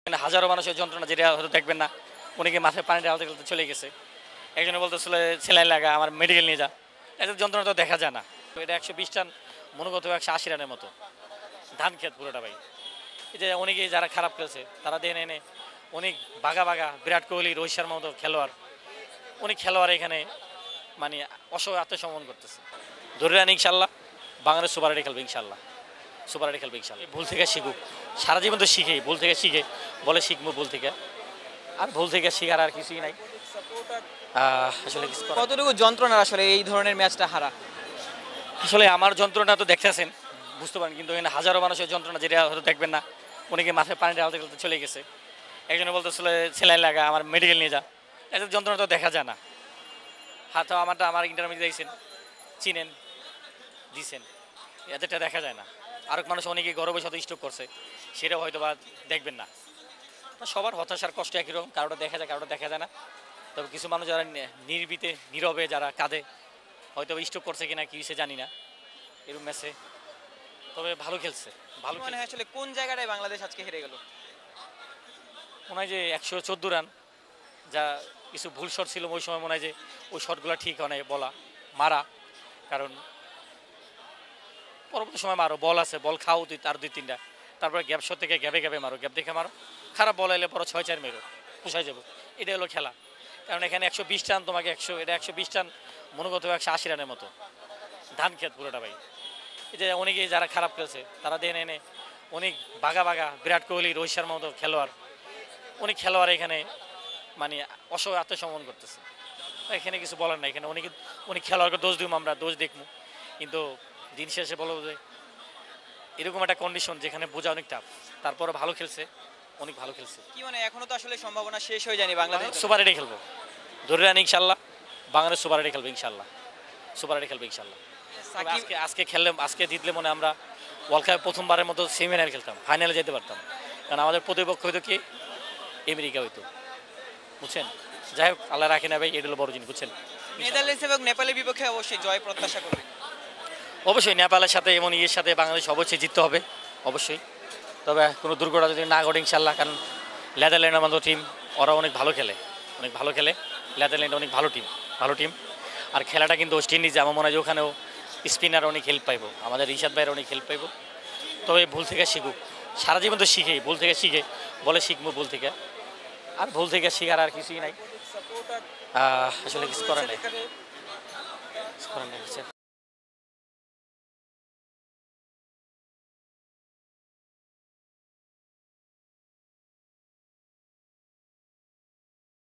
মানে হাজারো মানুষের যন্ত্রণা যেটা হয়তো দেখবেন না, অনেকে মাথায় পানি ঢালতে ঢালতে চলে গেছে। একজনে বলতেছিল সেলাইন লাগা, আমার মেডিকেল নিয়ে যা। এত যন্ত্রণা তো দেখা যায় না। তো এটা ১২০ রান, মনোগত ১৮০ রানের মতো ধান খেত পুরোটা ভাই। এই যে অনেকে যারা খারাপ খেলছে তারা দেন এনে অনেক বাঘা বাঘা বিরাট কোহলি, রোহিত শর্মার মতো খেলোয়াড়, অনেক খেলোয়াড় এখানে মানে অসহায় আত্মসমর্পণ করতেছে। ধরে নেন ইনশাল্লাহ বাংলাদেশ সুপার রাইডে খেলবে, ইনশাল্লাহ সুপার রাইডে খেলবে ইনশাল্লাহ। ভুল থেকে শিখুক, সারা জীবন তো শিখেই, ভুল থেকে শিখে বলে শিখবো ভুল থেকে। আর ভুল থেকে শিখার আর কিছুই নাই। আসলে কিছু করার- কতটুকু যন্ত্রণা আসলে এই ধরনের ম্যাচটা হারা? আসলে আমার যন্ত্রণা তো দেখতেছেন, বুঝতে পারেন, কিন্তু এখানে হাজারো মানুষের যন্ত্রণা যেটা হয়তো দেখবেন না, অনেকে মাথায় পানি ঢালতে ঢালতে চলে গেছে। একজনে বলতেছিল সেলাইন লাগা, আমার মেডিকেল নিয়ে যা। এত যন্ত্রণা তো দেখা যায় না। হাতে আমার ইন্টারমিডিয়েট দিয়েছেন, চিনেন, দিছেন, এদেরটা দেখা যায় না। আরেক মানুষ অনেকে গর্বের সাথে স্ট্রোক করছে, সেটাও হয়তো বা দেখবেন না। সবার হতাশার কষ্ট একই রকম, কারোটা দেখা যায় কারোটা দেখা যায় না। তবে কিছু মানুষ যারা নির্বিতে নীরবে যারা কাঁদে, হয়তো স্ট্রোক করছে কিনা কি সে জানি না এরকম ম্যাচে। তবে ভালো খেলছে, ভালো মনে হয় আসলে কোন জায়গাটায় বাংলাদেশ আজকে হেরে গেল? মনে হয় যে ১১৪ রান, যা কিছু ভুল শট ছিল ওই সময়, মনে হয় যে ওই শটগুলো ঠিক হয় নাই, বলা মারা। কারণ পরবর্তী সময় মারো, বল আছে, বল খাও তুই তার ২-৩টা, তারপরে গ্যাপ শট থেকে গ্যাপে গ্যাপে মারো, গ্যাপ দেখে মারো। খারাপ বল এলে পরে ৬-৪ মেরো, পুষাই যাবো। এটা হলো খেলা। কারণ এখানে ১২০ রান, তোমাকে ১২০ রান, মনোগত ১৮০ রানের মতো ধান খেত পুরোটা ভাই। এই যে অনেকে যারা খারাপ খেলছে তারা দেন এনে অনেক বাঘা বাঘা বিরাট কোহলি, রোহিত শর্মার মতো খেলোয়াড়, অনেক খেলোয়াড় এখানে মানে অসহায় আত্মসমর্পণ করতেছে। এখানে কিছু বলার নাই। এখানে অনেক খেলোয়াড়কে দোষ দিব, আমরা দোষ দেখবো, কিন্তু দিন শেষে বলবো যে এরকম একটা কন্ডিশন যেখানে বোঝা অনেক টাফ। তারপরে ভালো খেলছে, অনেক ভালো খেলছে। কি মানে এখনো তো আসলে সম্ভাবনা শেষ হয়ে যায়নি বাংলাদেশ? সুপার রাইডে খেলবো, ধরে নেন ইনশাল্লাহ বাংলাদেশ সুপার রাইডে খেলবে, ইনশাল্লাহ সুপার রাইডে খেলবে ইনশাল্লাহ। সাকিব আজকে খেললে, আজকে জিতলে মনে হয় আমরা ওয়ার্ল্ড কাপে প্রথমবারের মতো সেমিফাইনাল খেলতাম, ফাইনালে যেতে পারতাম। কারণ আমাদের প্রতিপক্ষ হইতো কি, আমেরিকা হইতো, বুঝছেন। যাই হোক, আল্লাহ রাখে না ভাই, এটা হলো বড় জিনিস, বুঝছেন। নেদারল্যান্ডস এবং নেপালের বিপক্ষে অবশ্যই জয় প্রত্যাশা করবে। অবশ্যই নেপালের সাথে এমন ইয়ের সাথে বাংলাদেশ অবশ্যই জিততে হবে, অবশ্যই। তবে কোনো দুর্ঘটনা যদি না ঘটে ইনশাল্লাহ, কারণ নেদারল্যান্ডের মতো টিম, ওরা অনেক ভালো খেলে, অনেক ভালো খেলে। নেদারল্যান্ড অনেক ভালো টিম, ভালো টিম। আর খেলাটা কিন্তু ওয়েস্ট ইন্ডিজে, আমার মনে হয় যে ওখানেও স্পিনার অনেক হেল্প পাইবো, আমাদের রিশাদ ভাইয়ের অনেক হেল্প পাইবো। তবে ভুল থেকে শিখুক, সারা জীবন তো শিখেই, ভুল থেকে শিখে বলে শিখবো ভুল থেকে। আর ভুল থেকে শিখার আর কিছুই নাই। আসলে কিছু করার নেই, কিছু করার নেই।